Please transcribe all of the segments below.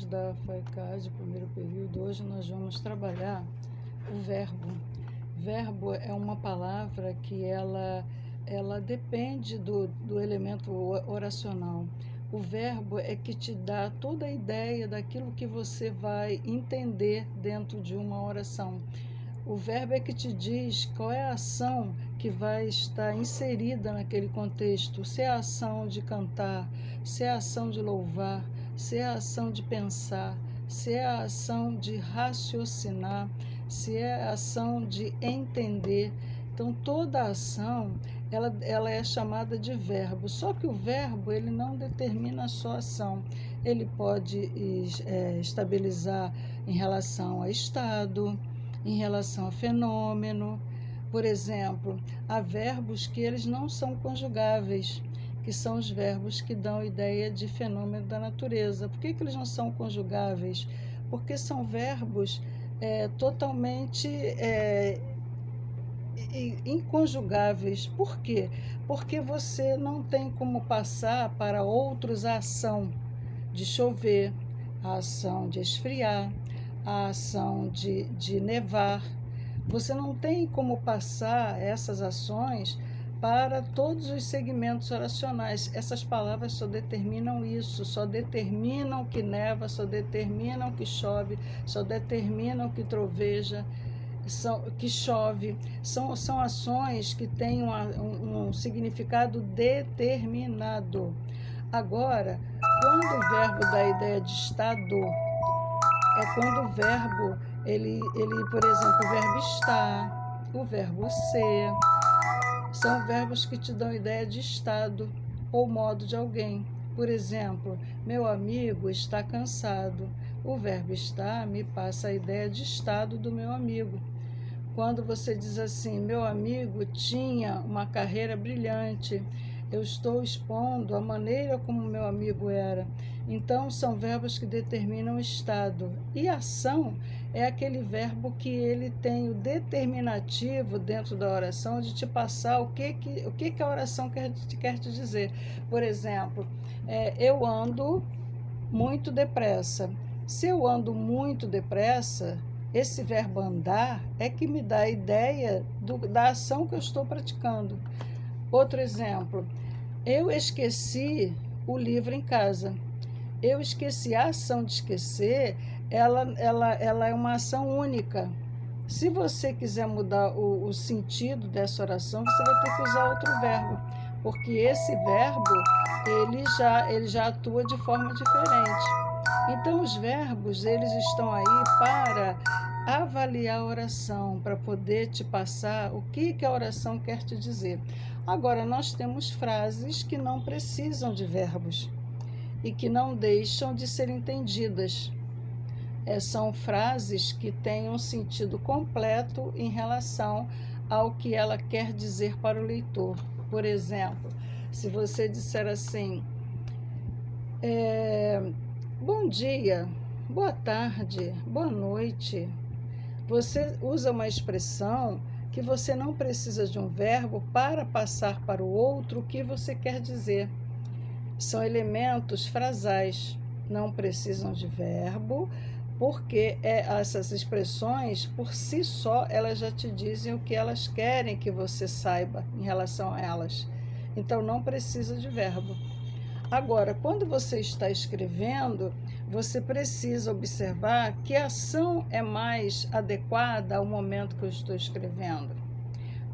alunos da FAECAD, primeiro período. Hoje nós vamos trabalhar o verbo. Verbo é uma palavra que ela depende do elemento oracional. O verbo é que te dá toda a ideia daquilo que você vai entender dentro de uma oração. O verbo é que te diz qual é a ação que vai estar inserida naquele contexto, se é a ação de cantar, se é a ação de louvar, se é a ação de pensar, se é a ação de raciocinar, se é a ação de entender. Então, toda a ação, ela é chamada de verbo, só que o verbo, ele não determina só a ação. Ele pode estabilizar em relação a estado, em relação a fenômeno. Por exemplo, há verbos que eles não são conjugáveis, que são os verbos que dão ideia de fenômeno da natureza. Por que eles não são conjugáveis? Porque são verbos totalmente inconjugáveis. Por quê? Porque você não tem como passar para outros a ação de chover, a ação de esfriar, a ação de nevar. Você não tem como passar essas ações para todos os segmentos oracionais. Essas palavras só determinam isso, só determinam que neva, só determinam que chove, só determinam que troveja, que chove. São ações que têm um significado determinado. Agora, quando o verbo dá ideia de estado, é quando o verbo, por exemplo, o verbo estar, o verbo ser, são verbos que te dão ideia de estado ou modo de alguém. Por exemplo, meu amigo está cansado. O verbo estar me passa a ideia de estado do meu amigo. Quando você diz assim, meu amigo tinha uma carreira brilhante, eu estou expondo a maneira como meu amigo era. Então, são verbos que determinam o estado. E ação é aquele verbo que ele tem o determinativo dentro da oração de te passar o que a oração quer te dizer. Por exemplo, eu ando muito depressa. Se eu ando muito depressa, esse verbo andar é que me dá a ideia da ação que eu estou praticando. Outro exemplo, eu esqueci o livro em casa. Eu esqueci, a ação de esquecer, ela é uma ação única. Se você quiser mudar o sentido dessa oração, você vai ter que usar outro verbo, porque esse verbo, ele já atua de forma diferente. Então, os verbos, eles estão aí para avaliar a oração, para poder te passar o que a oração quer te dizer. Agora, nós temos frases que não precisam de verbos e que não deixam de ser entendidas. São frases que têm um sentido completo em relação ao que ela quer dizer para o leitor. Por exemplo, se você disser assim, bom dia, boa tarde, boa noite, você usa uma expressão que você não precisa de um verbo para passar para o outro o que você quer dizer. São elementos frasais, não precisam de verbo, porque essas expressões, por si só, elas já te dizem o que elas querem que você saiba em relação a elas. Então, não precisa de verbo. Agora, quando você está escrevendo, você precisa observar que ação é mais adequada ao momento que eu estou escrevendo.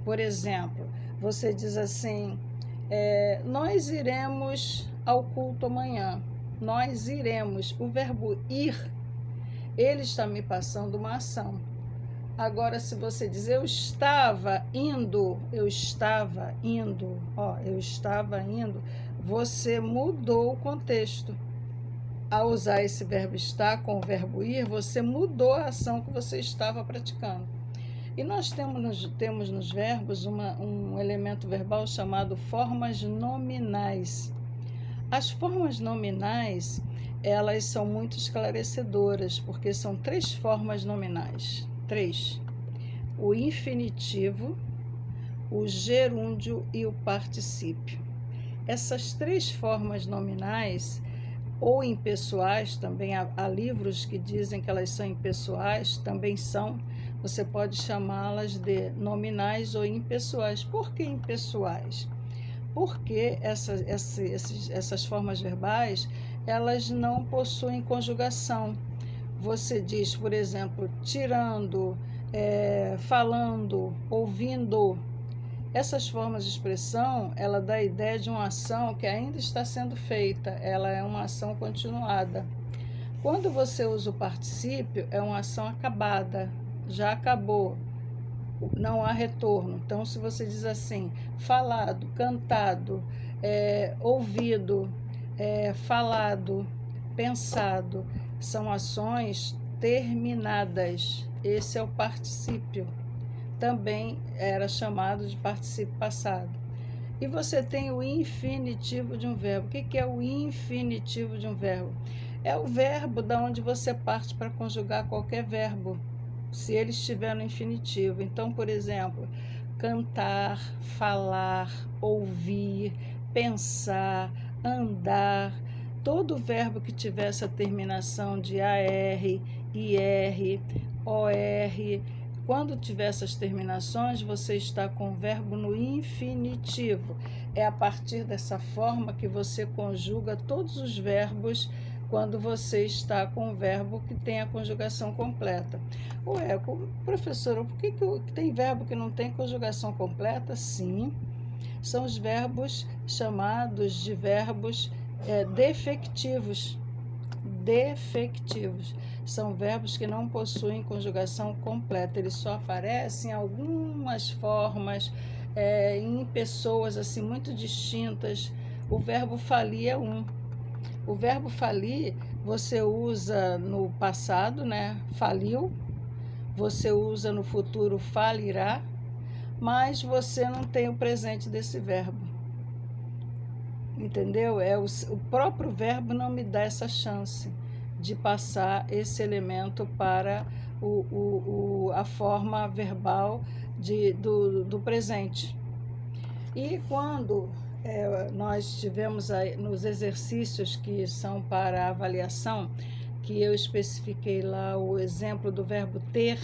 Por exemplo, você diz assim, nós iremos ao culto amanhã. Nós iremos. O verbo ir, ele está me passando uma ação. Agora, se você diz eu estava indo, você mudou o contexto. Ao usar esse verbo estar com o verbo ir, você mudou a ação que você estava praticando. E nós temos nos verbos um elemento verbal chamado formas nominais. As formas nominais, elas são muito esclarecedoras, porque são 3 formas nominais. 3. O infinitivo, o gerúndio e o particípio. Essas 3 formas nominais, ou impessoais, também há livros que dizem que elas são impessoais, também são. Você pode chamá-las de nominais ou impessoais. Por que impessoais? Porque essas formas verbais, elas não possuem conjugação. Você diz, por exemplo, tirando, falando, ouvindo. Essas formas de expressão, ela dá a ideia de uma ação que ainda está sendo feita, ela é uma ação continuada. Quando você usa o particípio, é uma ação acabada, já acabou, não há retorno. Então, se você diz assim, falado, cantado, ouvido, falado, pensado, são ações terminadas. Esse é o particípio. Também era chamado de particípio passado. E você tem o infinitivo de um verbo. O que é o infinitivo de um verbo? É o verbo da onde você parte para conjugar qualquer verbo, se ele estiver no infinitivo. Então, por exemplo, cantar, falar, ouvir, pensar, andar, todo verbo que tiver essa terminação de AR, IR, OR, quando tiver essas terminações, você está com o verbo no infinitivo. É a partir dessa forma que você conjuga todos os verbos quando você está com o verbo que tem a conjugação completa. Ué, professora, por que tem verbo que não tem conjugação completa? Sim, são os verbos chamados de verbos defectivos. Defectivos. São verbos que não possuem conjugação completa, eles só aparecem em algumas formas, em pessoas assim muito distintas. O verbo falir é um. O verbo falir você usa no passado, né? Faliu. Você usa no futuro, falirá, mas você não tem o presente desse verbo. Entendeu? O próprio verbo não me dá essa chance de passar esse elemento para a forma verbal do presente. E quando nós tivemos aí, nos exercícios que são para avaliação, que eu especifiquei lá o exemplo do verbo ter,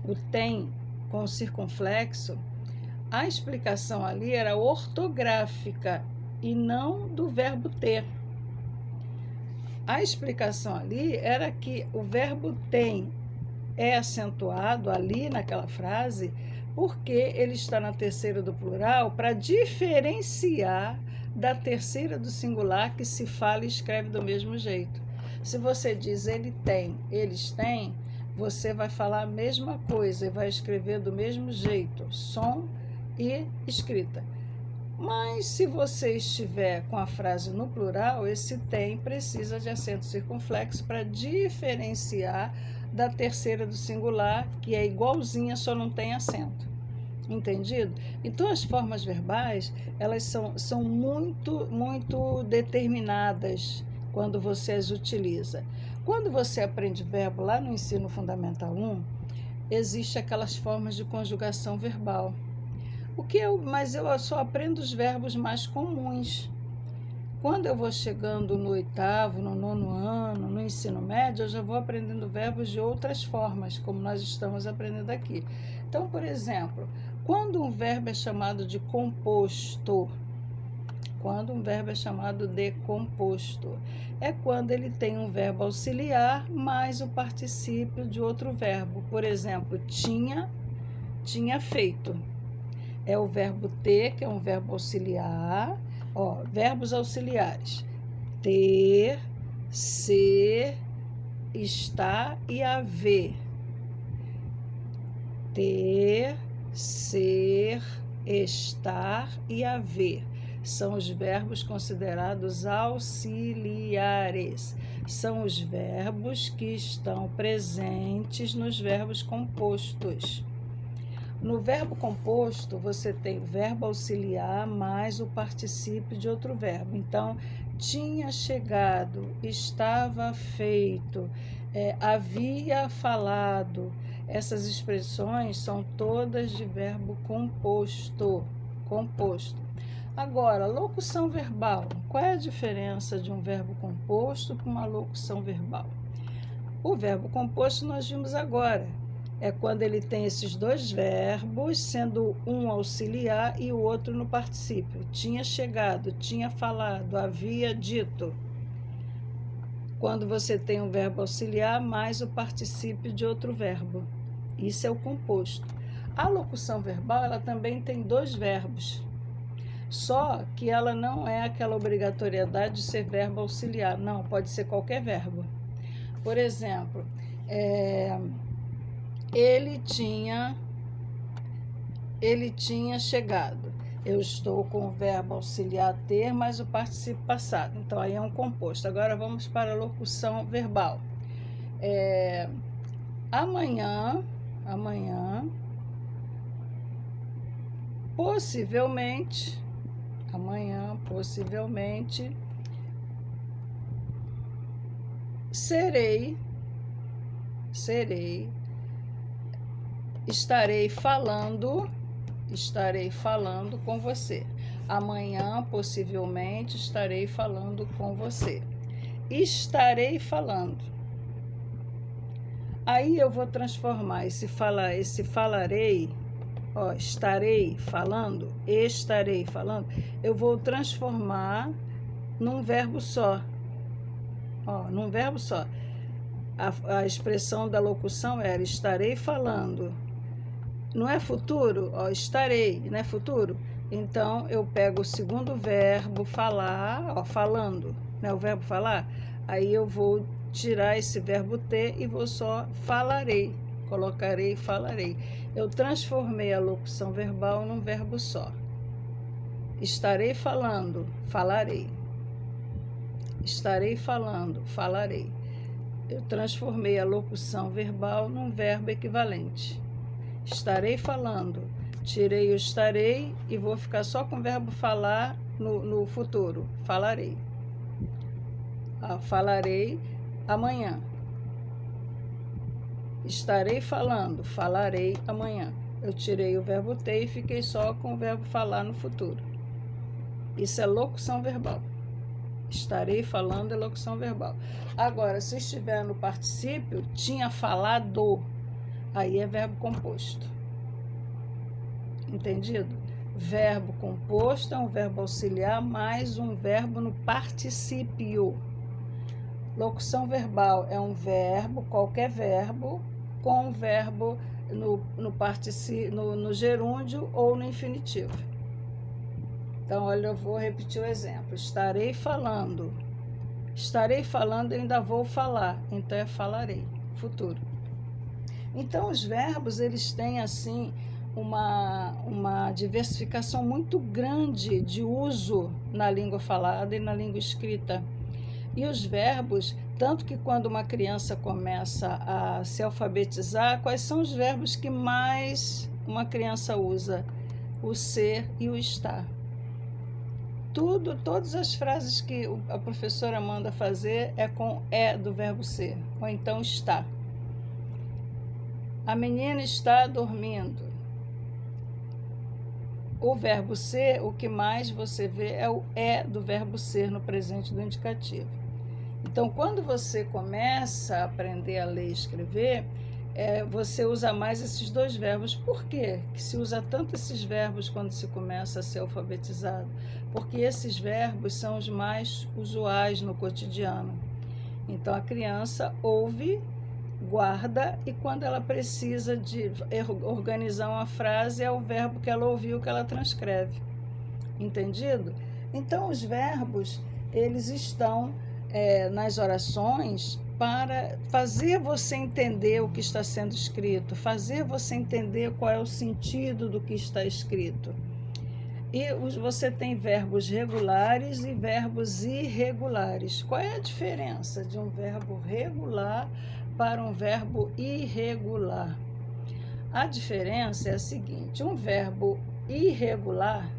o tem com circunflexo, a explicação ali era ortográfica e não do verbo ter. A explicação ali era que o verbo tem é acentuado ali naquela frase porque ele está na terceira do plural para diferenciar da terceira do singular que se fala e escreve do mesmo jeito. Se você diz ele tem, eles têm, você vai falar a mesma coisa e vai escrever do mesmo jeito, som e escrita. Mas se você estiver com a frase no plural, esse tem precisa de acento circunflexo para diferenciar da terceira do singular, que é igualzinha, só não tem acento. Entendido? Então, as formas verbais, elas são muito determinadas quando você as utiliza. Quando você aprende verbo lá no Ensino Fundamental 1, existe aquelas formas de conjugação verbal. Mas eu só aprendo os verbos mais comuns. Quando eu vou chegando no 8º, no 9º ano, no ensino médio, eu já vou aprendendo verbos de outras formas, como nós estamos aprendendo aqui. Então, por exemplo, quando um verbo é chamado de composto, é quando ele tem um verbo auxiliar mais o particípio de outro verbo. Por exemplo, tinha feito. É o verbo ter, que é um verbo auxiliar. Verbos auxiliares: ter, ser, estar e haver. Ter, ser, estar e haver. São os verbos considerados auxiliares. São os verbos que estão presentes nos verbos compostos. No verbo composto, você tem o verbo auxiliar mais o particípio de outro verbo. Então, tinha chegado, estava feito, havia falado. Essas expressões são todas de verbo composto. Agora, locução verbal. Qual é a diferença de um verbo composto para uma locução verbal? O verbo composto nós vimos agora. É quando ele tem esses dois verbos, sendo um auxiliar e o outro no particípio. Tinha chegado, tinha falado, havia dito. Quando você tem um verbo auxiliar mais o particípio de outro verbo. Isso é o composto. A locução verbal, ela também tem dois verbos. Só que ela não é aquela obrigatoriedade de ser verbo auxiliar. Não, pode ser qualquer verbo. Por exemplo, ele tinha chegado. Eu estou com o verbo auxiliar ter, mais o particípio passado. Então, aí é um composto. Agora, vamos para a locução verbal. Amanhã, possivelmente, estarei falando com você. Amanhã, possivelmente, estarei falando com você. Estarei falando. Aí eu vou transformar esse falarei, estarei falando, eu vou transformar num verbo só. Num verbo só. A expressão da locução era estarei falando. Não é futuro? Estarei, não é futuro? Então, eu pego o segundo verbo, falar, falando, né? O verbo falar. Aí eu vou tirar esse verbo ter e vou só falarei. Colocarei, falarei. Eu transformei a locução verbal num verbo só. Estarei falando, falarei. Estarei falando, falarei. Eu transformei a locução verbal num verbo equivalente. Estarei falando, tirei o estarei e vou ficar só com o verbo falar no futuro. Falarei. Falarei amanhã. Estarei falando, falarei amanhã. Eu tirei o verbo ter e fiquei só com o verbo falar no futuro. Isso é locução verbal. Estarei falando é locução verbal. Agora, se estiver no particípio, tinha falado, aí é verbo composto. Entendido? Verbo composto é um verbo auxiliar mais um verbo no particípio. Locução verbal é um verbo, qualquer verbo, com um verbo no gerúndio ou no infinitivo. Então, olha, eu vou repetir o exemplo. Estarei falando. Estarei falando, eu ainda vou falar. Então, é falarei, futuro. Então, os verbos, eles têm, assim, uma diversificação muito grande de uso na língua falada e na língua escrita. E os verbos, tanto que quando uma criança começa a se alfabetizar, quais são os verbos que mais uma criança usa? O ser e o estar. Todas as frases que a professora manda fazer é com do verbo ser, ou então está. A menina está dormindo. O verbo ser, o que mais você vê é o do verbo ser no presente do indicativo. Então, quando você começa a aprender a ler e escrever, você usa mais esses dois verbos. Por quê que se usa tanto esses verbos quando se começa a ser alfabetizado? Porque esses verbos são os mais usuais no cotidiano. Então, a criança ouve, guarda, e quando ela precisa de organizar uma frase, é o verbo que ela ouviu que ela transcreve. Entendido? Então, os verbos, eles estão nas orações para fazer você entender o que está sendo escrito, fazer você entender qual é o sentido do que está escrito. E você tem verbos regulares e verbos irregulares. Qual é a diferença de um verbo regular para um verbo irregular? A diferença é a seguinte: um verbo irregular,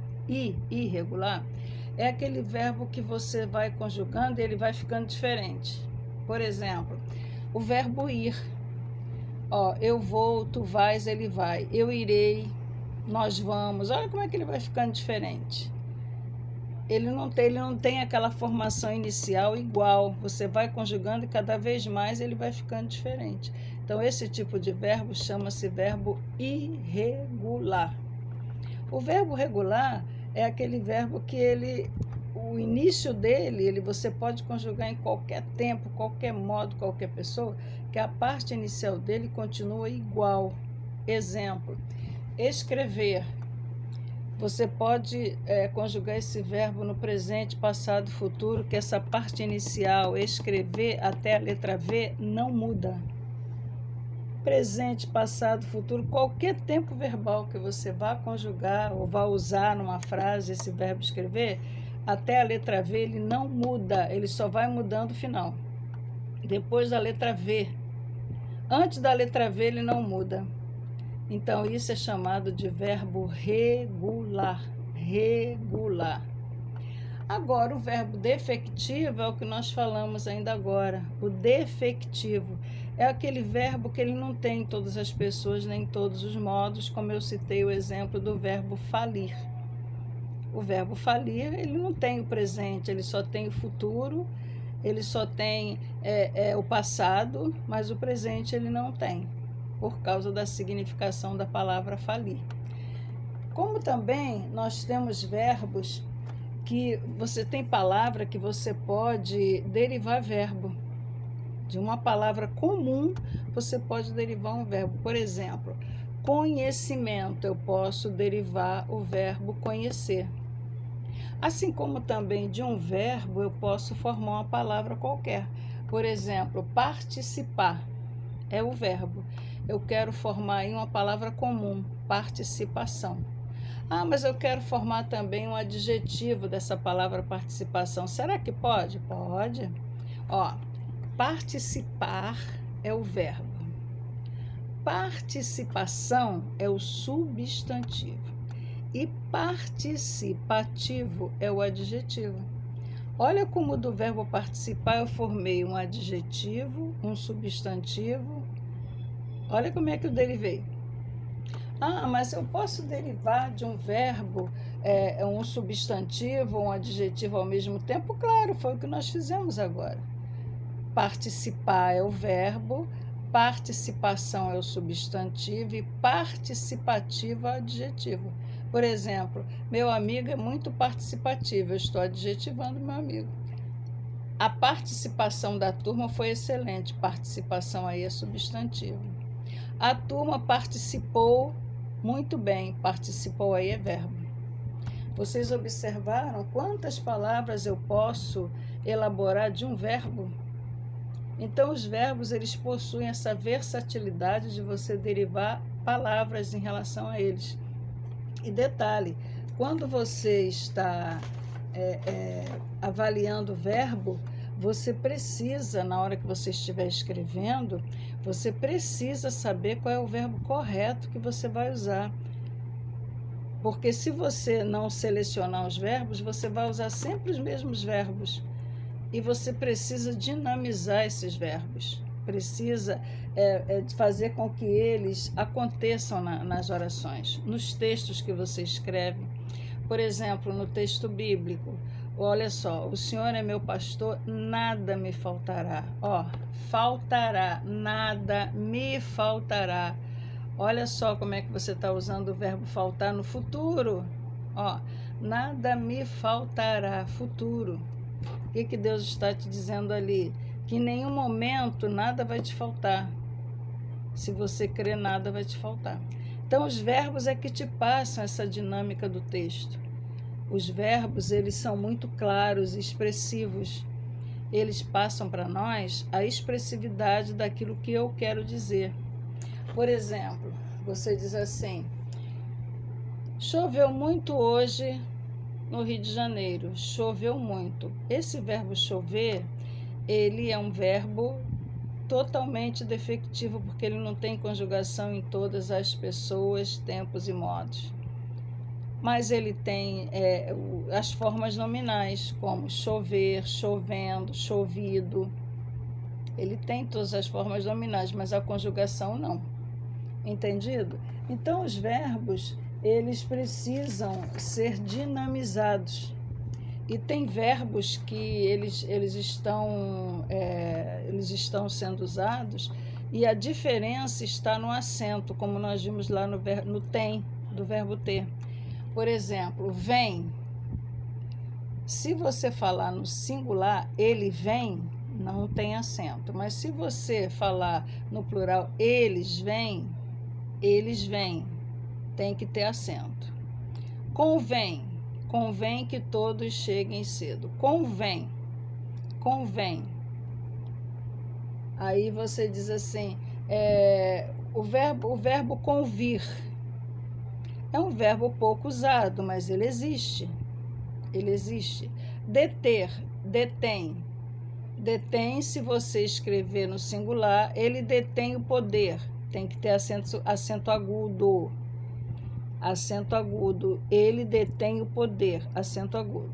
é aquele verbo que você vai conjugando e ele vai ficando diferente. Por exemplo, o verbo ir. Eu vou, tu vais, ele vai. Eu irei, nós vamos. Olha como é que ele vai ficando diferente. ele não tem aquela formação inicial igual. Você vai conjugando e cada vez mais ele vai ficando diferente. Então, esse tipo de verbo chama-se verbo irregular. O verbo regular é aquele verbo que o início dele, você pode conjugar em qualquer tempo, qualquer modo, qualquer pessoa, que a parte inicial dele continua igual. Exemplo, escrever. Você pode conjugar esse verbo no presente, passado, futuro, que essa parte inicial, escrever, até a letra V, não muda. Presente, passado, futuro, qualquer tempo verbal que você vá conjugar ou vá usar numa frase esse verbo escrever, até a letra V ele não muda, ele só vai mudando o final. Depois da letra V. Antes da letra V ele não muda. Então, isso é chamado de verbo regular. Regular. Agora, o verbo defectivo é o que nós falamos ainda agora. O defectivo é aquele verbo que ele não tem em todas as pessoas, nem em todos os modos, como eu citei o exemplo do verbo falir. O verbo falir, ele não tem o presente, ele só tem o futuro, ele só tem o passado, mas o presente ele não tem, por causa da significação da palavra falir. Como também nós temos verbos que você tem palavra que você pode derivar verbo. De uma palavra comum, você pode derivar um verbo. Por exemplo, conhecimento, eu posso derivar o verbo conhecer. Assim como também de um verbo, eu posso formar uma palavra qualquer. Por exemplo, participar é o verbo. Eu quero formar aí uma palavra comum, participação. Ah, mas eu quero formar também um adjetivo dessa palavra participação. Será que pode? Pode. Ó, participar é o verbo. Participação é o substantivo. E participativo é o adjetivo. Olha como do verbo participar eu formei um adjetivo, um substantivo. Olha como é que eu derivei. Ah, mas eu posso derivar de um verbo um substantivo, um adjetivo ao mesmo tempo? Claro, foi o que nós fizemos agora. Participar é o verbo, participação é o substantivo e participativo é o adjetivo. Por exemplo, meu amigo é muito participativo, eu estou adjetivando meu amigo. A participação da turma foi excelente, participação aí é substantivo. A turma participou muito bem, participou aí é verbo. Vocês observaram quantas palavras eu posso elaborar de um verbo? Então, os verbos, eles possuem essa versatilidade de você derivar palavras em relação a eles. E detalhe, quando você está avaliando o verbo, você precisa, na hora que você estiver escrevendo, você precisa saber qual é o verbo correto que você vai usar. Porque se você não selecionar os verbos, você vai usar sempre os mesmos verbos. E você precisa dinamizar esses verbos. Precisa fazer com que eles aconteçam nas orações, nos textos que você escreve. Por exemplo, no texto bíblico, olha só, o Senhor é meu pastor, nada me faltará. Ó, faltará, nada me faltará. Olha só como é que você está usando o verbo faltar no futuro. Ó, nada me faltará, futuro. O que Deus está te dizendo ali? Que em nenhum momento nada vai te faltar. Se você crer, nada vai te faltar. Então, os verbos é que te passam essa dinâmica do texto. Os verbos, eles são muito claros e expressivos. Eles passam para nós a expressividade daquilo que eu quero dizer. Por exemplo, você diz assim: choveu muito hoje no Rio de Janeiro. Choveu muito. Esse verbo chover, ele é um verbo totalmente defectivo, porque ele não tem conjugação em todas as pessoas, tempos e modos. Mas ele tem as formas nominais, como chover, chovendo, chovido. Ele tem todas as formas nominais, mas a conjugação não. Entendido? Então, os verbos, eles precisam ser dinamizados. E tem verbos que eles estão sendo usados e a diferença está no acento, como nós vimos lá no tem, do verbo ter. Por exemplo, vem. Se você falar no singular, ele vem, não tem acento. Mas se você falar no plural, eles vêm, tem que ter acento. Convém. Convém que todos cheguem cedo. Convém. Aí você diz assim, o verbo convir é um verbo pouco usado, mas ele existe. Deter, detém. Detém, se você escrever no singular, ele detém o poder. Tem que ter acento agudo. Acento agudo. Ele detém o poder. Acento agudo.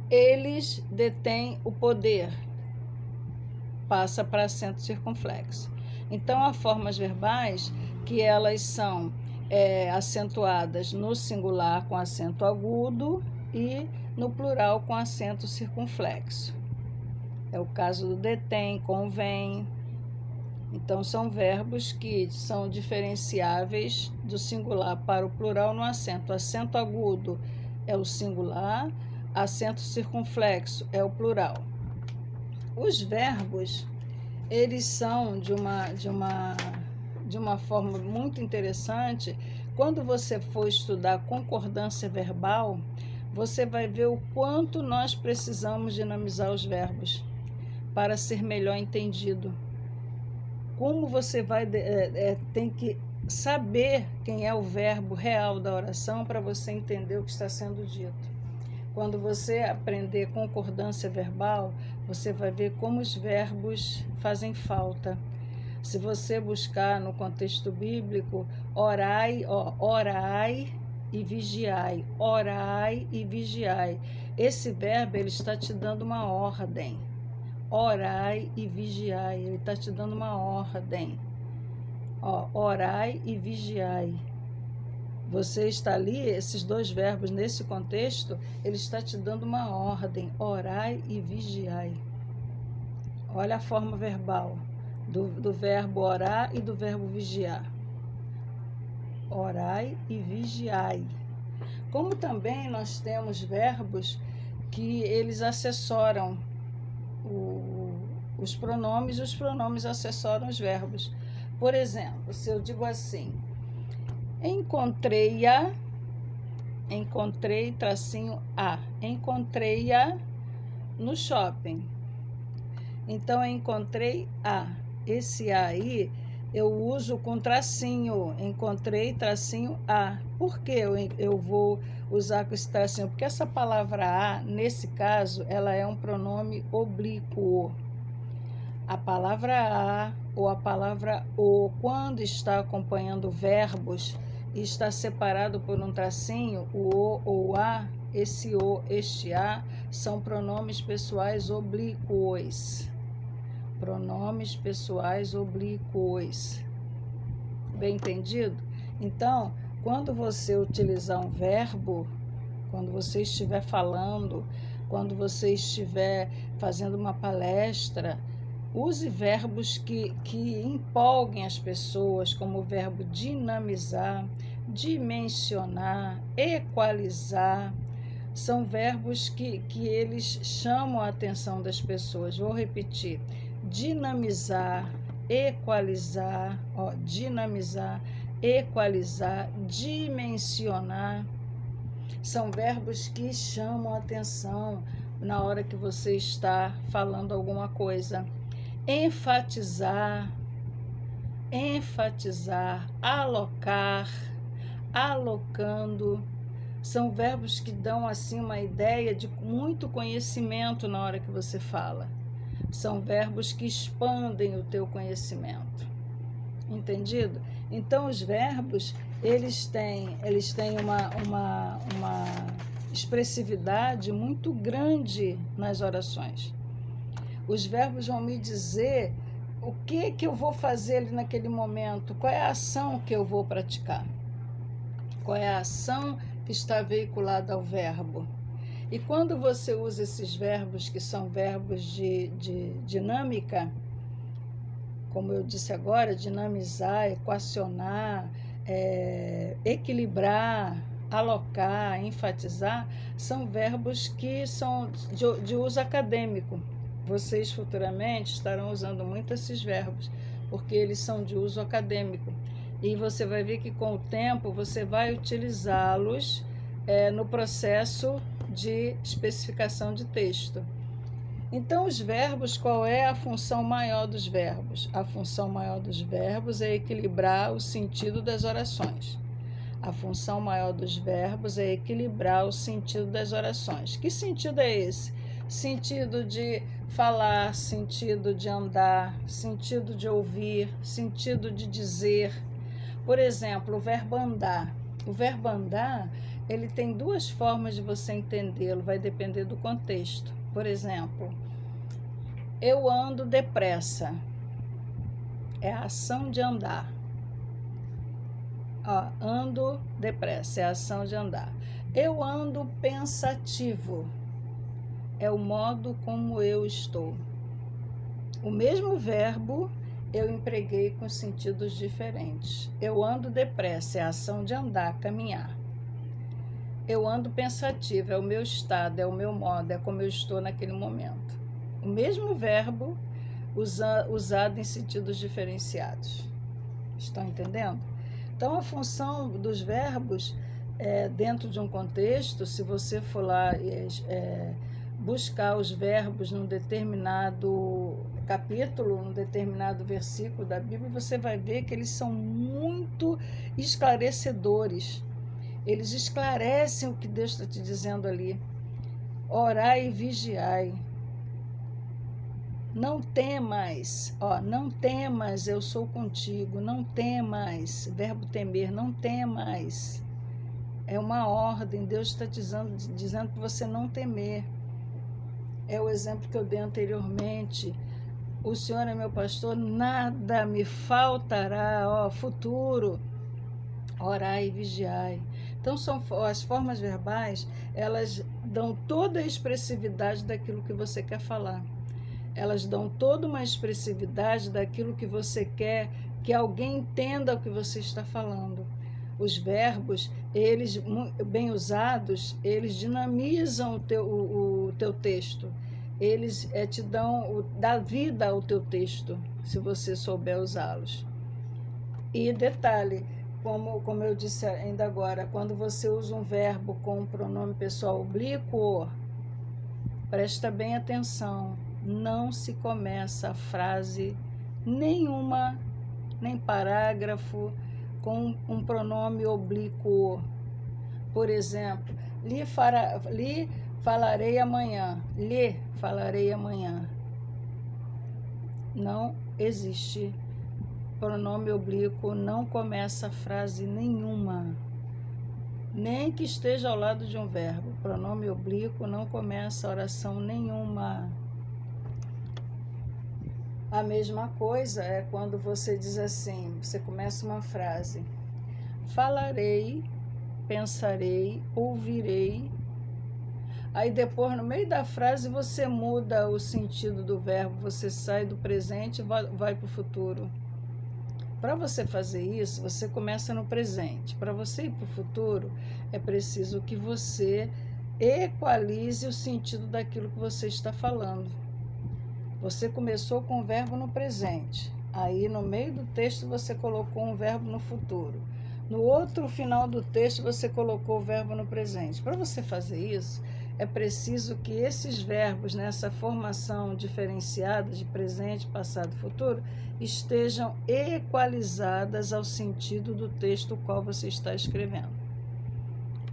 Eles detêm o poder. Passa para acento circunflexo. Então, há formas verbais que elas são acentuadas no singular com acento agudo e no plural com acento circunflexo. É o caso do detém, convém. Então, são verbos que são diferenciáveis do singular para o plural no acento. Acento agudo é o singular, acento circunflexo é o plural. Os verbos, eles são de uma forma muito interessante. Quando você for estudar concordância verbal, você vai ver o quanto nós precisamos dinamizar os verbos para ser melhor entendido. Como você tem que saber quem é o verbo real da oração para você entender o que está sendo dito. Quando você aprender concordância verbal, você vai ver como os verbos fazem falta. Se você buscar no contexto bíblico, orai e vigiai. Orai e vigiai. Esse verbo, ele está te dando uma ordem. Orai e vigiai. Ele está te dando uma ordem. Orai e vigiai. Você está ali, esses dois verbos nesse contexto, ele está te dando uma ordem. Orai e vigiai. Olha a forma verbal do verbo orar e do verbo vigiar. Orai e vigiai. Como também nós temos verbos que eles acessoram os pronomes, e os pronomes acessoram os verbos. Por exemplo, se eu digo assim, encontrei-a, encontrei-a no shopping. Então, eu encontrei a. Esse a aí, eu uso com tracinho, encontrei tracinho a. Por que eu vou usar com esse tracinho? Porque essa palavra a, nesse caso, ela é um pronome oblíquo. A palavra a ou a palavra o, quando está acompanhando verbos e está separado por um tracinho, o ou a, esse o, este a, são pronomes pessoais oblíquos. Pronomes pessoais oblíquos. Bem entendido? Então, quando você utilizar um verbo, quando você estiver falando, quando você estiver fazendo uma palestra, use verbos que empolguem as pessoas, como o verbo dinamizar, dimensionar, equalizar. São verbos que eles chamam a atenção das pessoas. Vou repetir. Dinamizar, equalizar, dinamizar, equalizar, dimensionar. São verbos que chamam a atenção na hora que você está falando alguma coisa. Enfatizar, alocar, alocando. São verbos que dão assim uma ideia de muito conhecimento na hora que você fala. São verbos que expandem o teu conhecimento. Entendido? Então, os verbos, eles têm uma expressividade muito grande nas orações. Os verbos vão me dizer o que eu vou fazer ali naquele momento, qual é a ação que eu vou praticar, qual é a ação que está veiculada ao verbo. E quando você usa esses verbos que são verbos de dinâmica, como eu disse agora, dinamizar, equacionar, equilibrar, alocar, enfatizar, são verbos que são de uso acadêmico. Vocês futuramente estarão usando muito esses verbos, porque eles são de uso acadêmico. E você vai ver que com o tempo você vai utilizá-los no processo de especificação de texto. Então, os verbos, qual é a função maior dos verbos? A função maior dos verbos é equilibrar o sentido das orações. A função maior dos verbos é equilibrar o sentido das orações. Que sentido é esse? Sentido de falar, sentido de andar, sentido de ouvir, sentido de dizer. Por exemplo, o verbo andar. O verbo andar, ele tem duas formas de você entendê-lo, vai depender do contexto. Por exemplo, eu ando depressa. É a ação de andar. Ando depressa, é a ação de andar. Eu ando pensativo. É o modo como eu estou. O mesmo verbo eu empreguei com sentidos diferentes. Eu ando depressa, é a ação de andar, caminhar. Eu ando pensativo, é o meu estado, é o meu modo, é como eu estou naquele momento. O mesmo verbo usado em sentidos diferenciados. Estão entendendo? Então, a função dos verbos, dentro de um contexto, se você for lá buscar os verbos num determinado capítulo, num determinado versículo da Bíblia, você vai ver que eles são muito esclarecedores. Eles esclarecem o que Deus está te dizendo ali. Orai e vigiai. Não temas, não temas, eu sou contigo. Não temas, verbo temer, não temas. É uma ordem, Deus está dizendo para você não temer. É o exemplo que eu dei anteriormente. O Senhor é meu pastor, nada me faltará, futuro. Orai e vigiai. Então, as formas verbais, elas dão toda a expressividade daquilo que você quer falar. Elas dão toda uma expressividade daquilo que você quer que alguém entenda o que você está falando. Os verbos, eles bem usados, eles dinamizam o teu texto. Eles te dá vida ao teu texto, se você souber usá-los. E detalhe, como eu disse ainda agora, quando você usa um verbo com um pronome pessoal oblíquo, presta bem atenção, não se começa a frase nenhuma, nem parágrafo, com um pronome oblíquo. Por exemplo, lhe falarei amanhã. Lhe falarei amanhã. Não existe. Pronome oblíquo não começa frase nenhuma. Nem que esteja ao lado de um verbo. Pronome oblíquo não começa oração nenhuma. A mesma coisa é quando você diz assim, você começa uma frase. Falarei, pensarei, ouvirei. Aí depois, no meio da frase, você muda o sentido do verbo. Você sai do presente e vai para o futuro. Para você fazer isso, você começa no presente. Para você ir para o futuro, é preciso que você equalize o sentido daquilo que você está falando. Você começou com o verbo no presente. Aí, no meio do texto, você colocou um verbo no futuro. No outro final do texto, você colocou o verbo no presente. Para você fazer isso, é preciso que esses verbos, nessa formação diferenciada de presente, passado e futuro, estejam equalizadas ao sentido do texto qual você está escrevendo.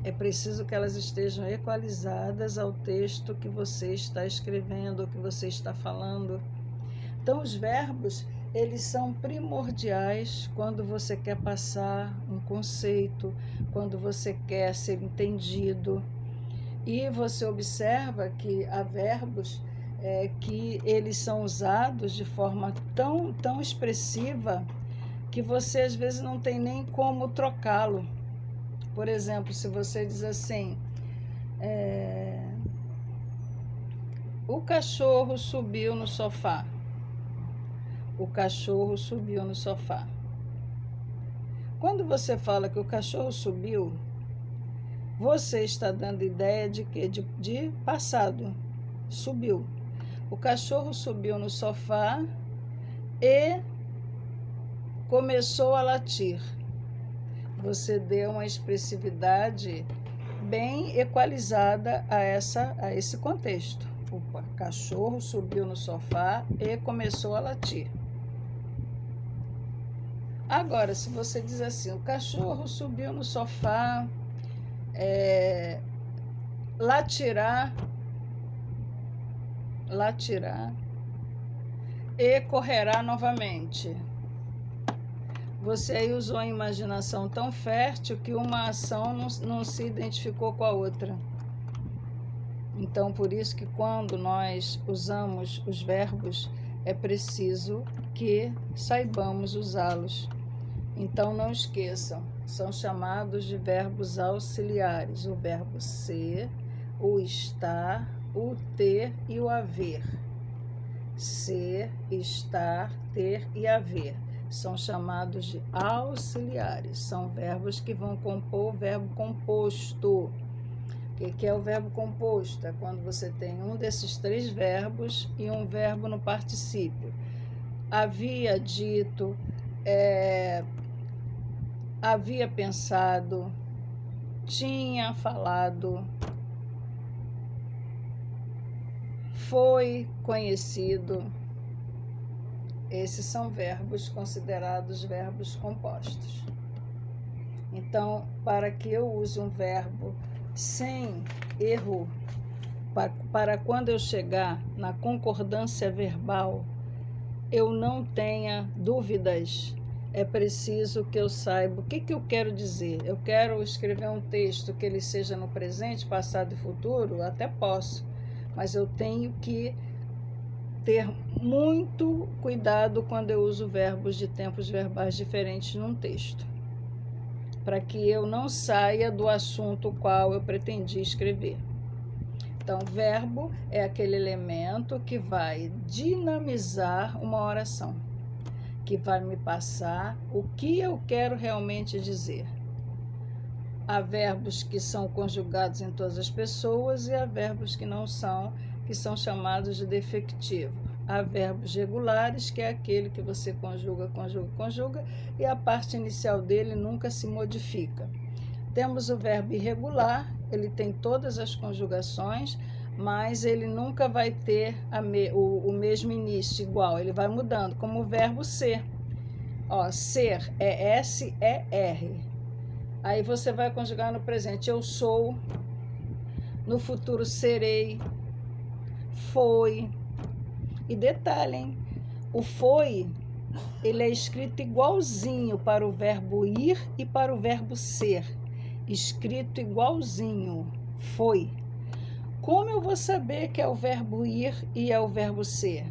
É preciso que elas estejam equalizadas ao texto que você está escrevendo, ou que você está falando. Então, os verbos, eles são primordiais quando você quer passar um conceito, quando você quer ser entendido. E você observa que há verbos que eles são usados de forma tão expressiva que você às vezes não tem nem como trocá-lo. Por exemplo, se você diz assim, O cachorro subiu no sofá. O cachorro subiu no sofá. Quando você fala que o cachorro subiu, você está dando ideia de quê? De passado. Subiu. O cachorro subiu no sofá e começou a latir. Você deu uma expressividade bem equalizada a esse contexto. O cachorro subiu no sofá e começou a latir. Agora, se você diz assim, o cachorro subiu no sofá, latirá e correrá novamente. Você aí usou a imaginação tão fértil que uma ação não se identificou com a outra. Então, por isso que quando nós usamos os verbos, é preciso que saibamos usá-los. Então, não esqueçam, são chamados de verbos auxiliares: o verbo ser, o estar, o ter e o haver. Ser, estar, ter e haver são chamados de auxiliares. São verbos que vão compor o verbo composto. O que é o verbo composto? É quando você tem um desses três verbos e um verbo no particípio. Havia dito, havia pensado, tinha falado, foi conhecido. Esses são verbos considerados verbos compostos. Então, para que eu use um verbo sem erro, para quando eu chegar na concordância verbal, eu não tenha dúvidas, é preciso que eu saiba o que eu quero dizer. Eu quero escrever um texto que ele seja no presente, passado e futuro? Até posso, mas eu tenho que ter muito cuidado quando eu uso verbos de tempos verbais diferentes num texto, para que eu não saia do assunto qual eu pretendi escrever. Então, verbo é aquele elemento que vai dinamizar uma oração, que vai me passar o que eu quero realmente dizer. Há verbos que são conjugados em todas as pessoas e há verbos que não são, que são chamados de defectivo. Há verbos regulares, que é aquele que você conjuga, e a parte inicial dele nunca se modifica. Temos o verbo irregular, ele tem todas as conjugações, mas ele nunca vai ter o mesmo início igual, ele vai mudando, como o verbo ser. Ser é S-E-R. Aí você vai conjugar no presente, eu sou, no futuro serei, foi. E detalhe, hein? O foi, ele é escrito igualzinho para o verbo ir e para o verbo ser. Escrito igualzinho, foi. Como eu vou saber que é o verbo ir e é o verbo ser?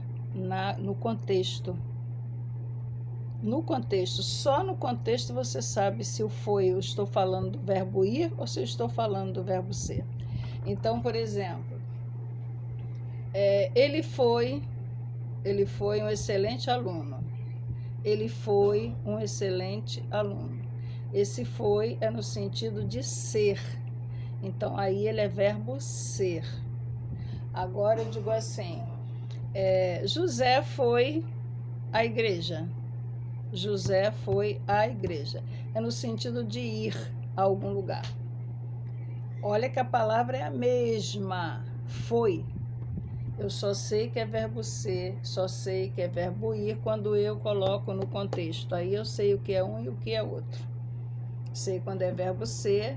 No contexto. No contexto, só no contexto você sabe se o foi eu estou falando do verbo ir ou se eu estou falando do verbo ser. Então, por exemplo, ele foi um excelente aluno. Ele foi um excelente aluno. Esse foi é no sentido de ser. Então, aí ele é verbo ser. Agora eu digo assim, José foi à igreja. José foi à igreja. É no sentido de ir a algum lugar. Olha que a palavra é a mesma. Foi. Eu só sei que é verbo ser, só sei que é verbo ir quando eu coloco no contexto. Aí eu sei o que é um e o que é outro. Sei quando é verbo ser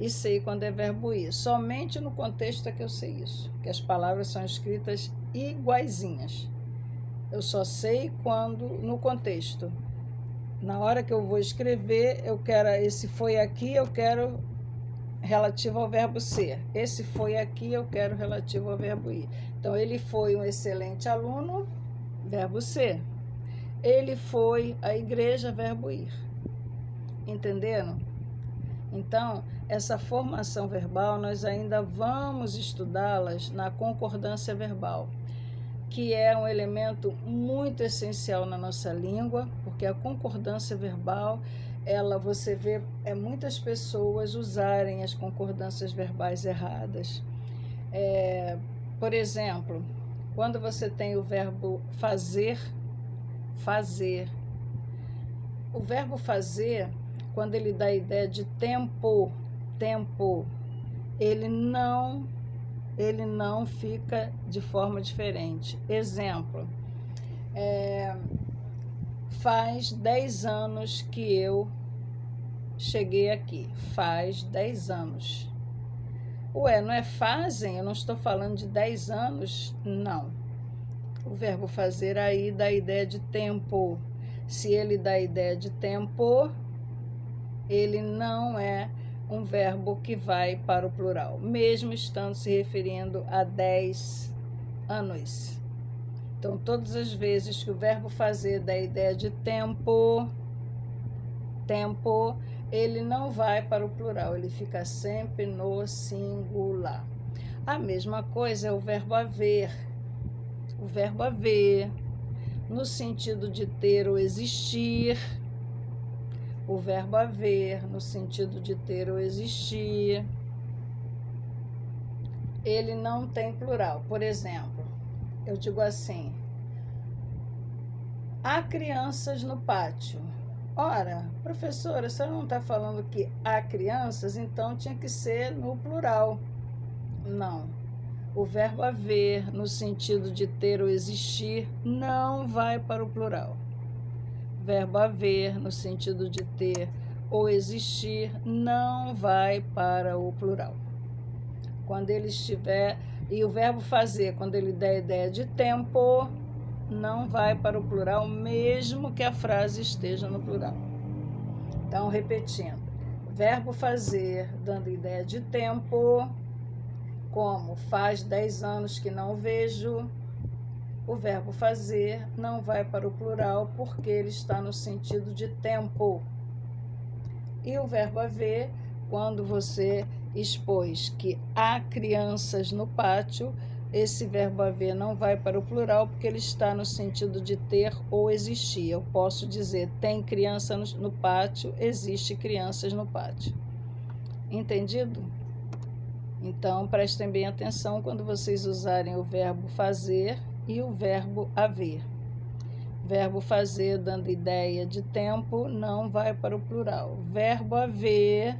e sei quando é verbo ir. Somente no contexto é que eu sei isso, que as palavras são escritas iguaizinhas. Eu só sei quando no contexto. Na hora que eu vou escrever, eu quero esse foi aqui, eu quero relativo ao verbo ser. Esse foi aqui, eu quero relativo ao verbo ir. Então, ele foi um excelente aluno, verbo ser. Ele foi à igreja, verbo ir. Entenderam? Então, essa formação verbal nós ainda vamos estudá-las na concordância verbal, que é um elemento muito essencial na nossa língua, porque a concordância verbal, você vê muitas pessoas usarem as concordâncias verbais erradas. Por exemplo, quando você tem o verbo fazer, o verbo fazer, quando ele dá a ideia de tempo, ele não fica de forma diferente. Exemplo, faz 10 anos que eu cheguei aqui. Faz 10 anos. Ué, não é fazem? Eu não estou falando de 10 anos? Não. O verbo fazer aí dá a ideia de tempo. Se ele dá a ideia de tempo, ele não é um verbo que vai para o plural, mesmo estando se referindo a 10 anos. Então, todas as vezes que o verbo fazer dá a ideia de tempo, ele não vai para o plural, ele fica sempre no singular. A mesma coisa é o verbo haver. O verbo haver, no sentido de ter ou existir, o verbo haver, no sentido de ter ou existir, ele não tem plural. Por exemplo, eu digo assim: há crianças no pátio. Ora, professora, a senhora não está falando que há crianças, então tinha que ser no plural. Não. O verbo haver, no sentido de ter ou existir, não vai para o plural. Verbo haver, no sentido de ter ou existir, não vai para o plural. Quando ele estiver... E o verbo fazer, quando ele der a ideia de tempo, não vai para o plural, mesmo que a frase esteja no plural. Então, repetindo. Verbo fazer, dando ideia de tempo, como faz 10 anos que não vejo. O verbo fazer não vai para o plural porque ele está no sentido de tempo. E o verbo haver, quando você expôs que há crianças no pátio, esse verbo haver não vai para o plural porque ele está no sentido de ter ou existir. Eu posso dizer, tem criança no pátio, existe crianças no pátio. Entendido? Então, prestem bem atenção quando vocês usarem o verbo fazer e o verbo haver. Verbo fazer, dando ideia de tempo, não vai para o plural. Verbo haver,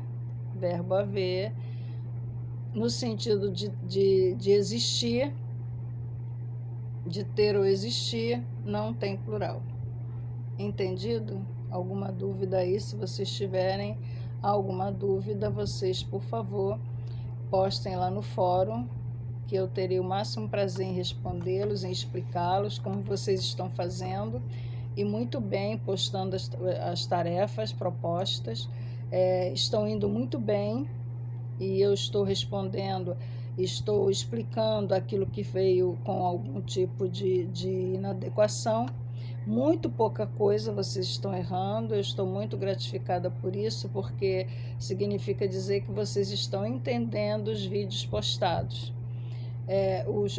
no sentido de existir, de ter ou existir, não tem plural. Entendido? Alguma dúvida aí? Se vocês tiverem alguma dúvida, vocês, por favor, postem lá no fórum, que eu terei o máximo prazer em respondê-los, em explicá-los como vocês estão fazendo, e muito bem, postando as tarefas propostas, estão indo muito bem, e eu estou respondendo, estou explicando aquilo que veio com algum tipo de inadequação. Muito pouca coisa vocês estão errando, eu estou muito gratificada por isso, porque significa dizer que vocês estão entendendo os vídeos postados.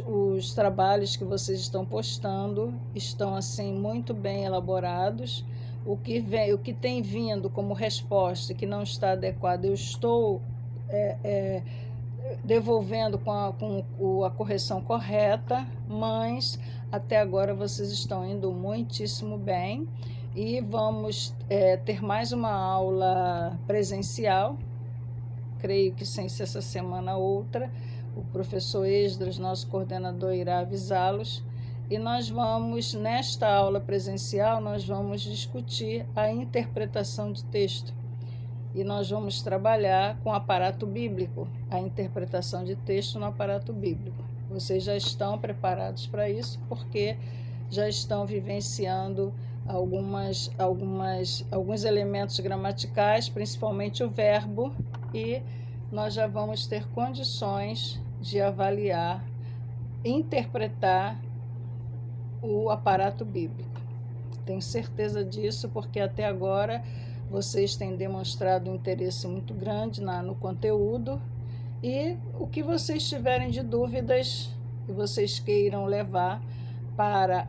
Os trabalhos que vocês estão postando estão assim muito bem elaborados. O que tem vindo como resposta que não está adequado, eu estou devolvendo com a correção correta, mas até agora vocês estão indo muitíssimo bem, e vamos ter mais uma aula presencial, creio que sem ser essa semana outra. O professor Esdras, nosso coordenador, irá avisá-los, e nós vamos, nesta aula presencial, nós vamos discutir a interpretação de texto. E nós vamos trabalhar com o aparato bíblico, a interpretação de texto no aparato bíblico. Vocês já estão preparados para isso, porque já estão vivenciando alguns elementos gramaticais, principalmente o verbo, e nós já vamos ter condições de avaliar, interpretar o aparato bíblico. Tenho certeza disso, porque até agora vocês têm demonstrado um interesse muito grande no conteúdo, e o que vocês tiverem de dúvidas que vocês queiram levar para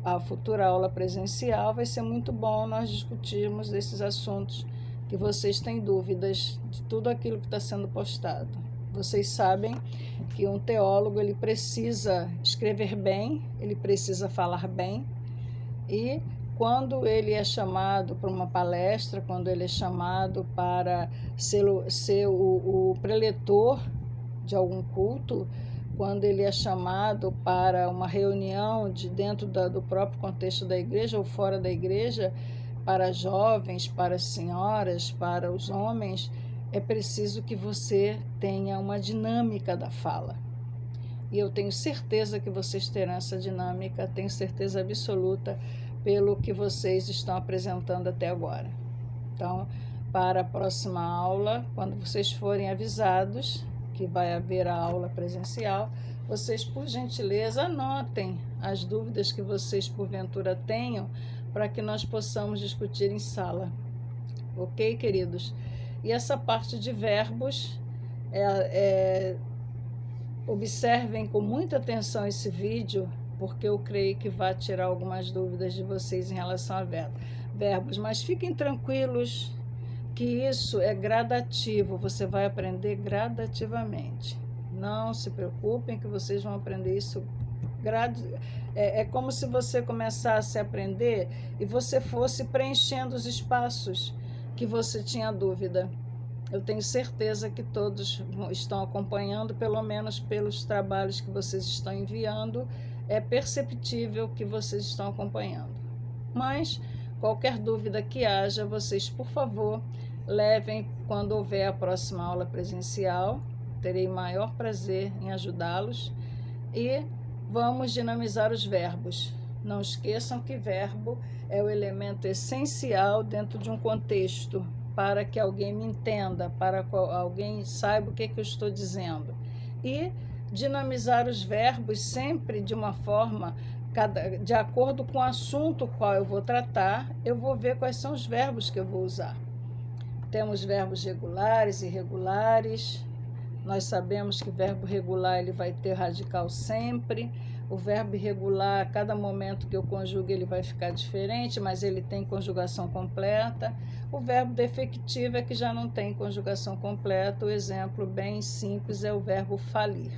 a futura aula presencial, vai ser muito bom nós discutirmos esses assuntos que vocês têm dúvidas de tudo aquilo que está sendo postado. Vocês sabem que um teólogo, ele precisa escrever bem, ele precisa falar bem, e quando ele é chamado para uma palestra, quando ele é chamado para ser o preletor de algum culto, quando ele é chamado para uma reunião dentro do próprio contexto da igreja ou fora da igreja, para jovens, para senhoras, para os homens, é preciso que você tenha uma dinâmica da fala. E eu tenho certeza que vocês terão essa dinâmica, tenho certeza absoluta pelo que vocês estão apresentando até agora. Então, para a próxima aula, quando vocês forem avisados que vai haver a aula presencial, vocês, por gentileza, anotem as dúvidas que vocês, porventura, tenham, para que nós possamos discutir em sala. Ok, queridos? E essa parte de verbos, observem com muita atenção esse vídeo, porque eu creio que vai tirar algumas dúvidas de vocês em relação a verbos. Mas fiquem tranquilos que isso é gradativo, você vai aprender gradativamente. Não se preocupem que vocês vão aprender isso é como se você começasse a aprender e você fosse preenchendo os espaços que você tinha dúvida. Eu tenho certeza que todos estão acompanhando, pelo menos pelos trabalhos que vocês estão enviando, é perceptível que vocês estão acompanhando. Mas qualquer dúvida que haja, vocês, por favor, levem quando houver a próxima aula presencial. Terei maior prazer em ajudá-los. E vamos dinamizar os verbos. Não esqueçam que verbo é o elemento essencial dentro de um contexto, para que alguém me entenda, para que alguém saiba o que eu estou dizendo. E dinamizar os verbos sempre de uma forma, de acordo com o assunto qual eu vou tratar, eu vou ver quais são os verbos que eu vou usar. Temos verbos regulares e irregulares. Nós sabemos que o verbo regular ele vai ter radical sempre. O verbo irregular, a cada momento que eu conjugo, ele vai ficar diferente, mas ele tem conjugação completa. O verbo defectivo é que já não tem conjugação completa. O exemplo bem simples é o verbo falir.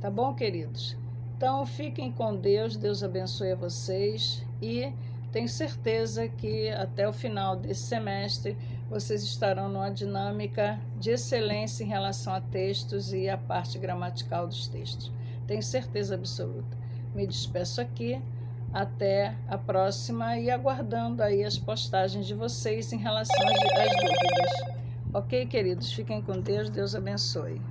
Tá bom, queridos? Então, fiquem com Deus, Deus abençoe a vocês, e tenho certeza que até o final desse semestre vocês estarão numa dinâmica de excelência em relação a textos e a parte gramatical dos textos. Tenho certeza absoluta. Me despeço aqui, até a próxima, e aguardando aí as postagens de vocês em relação às dúvidas. Ok, queridos? Fiquem com Deus, Deus abençoe.